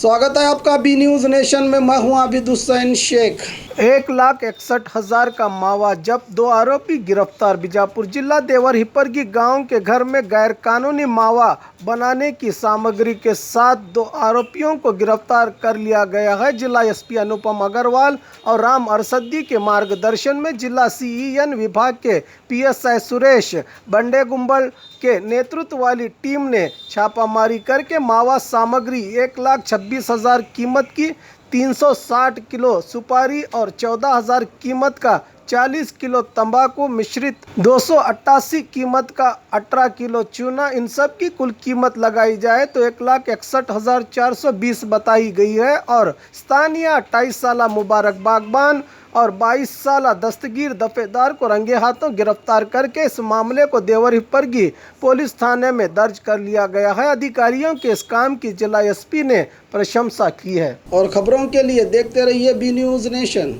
स्वागत है आपका बी न्यूज नेशन में। मैं हूं आबिद हुसैन शेख। 1,61,000 का मावा जब्त, 2 आरोपी गिरफ्तार। बीजापुर जिला देवर हिप्परगी गांव के घर में गैर कानूनी मावा बनाने की सामग्री के साथ 2 आरोपियों को गिरफ्तार कर लिया गया है। जिला एसपी अनुपम अग्रवाल और राम अरसदी के मार्गदर्शन में जिला सीईएन विभाग के पीएसआई सुरेश बंडेगुंबल के नेतृत्व वाली टीम ने छापामारी करके मावा सामग्री 1,26,000 कीमत की 360 किलो सुपारी और 14,000 कीमत का 40 किलो तंबाकू मिश्रित 288 कीमत का 18 किलो चूना, इन सब की कुल कीमत लगाई जाए तो 1,61,420 बताई गई है। और स्थानीय 28 साल मुबारक बागबान और 22 साल दस्तगीर दफेदार को रंगे हाथों गिरफ्तार करके इस मामले को देवर हिप्परगी पुलिस थाने में दर्ज कर लिया गया है। अधिकारियों के इस काम की जिला एसपी ने प्रशंसा की है। और खबरों के लिए देखते रहिए बी न्यूज नेशन।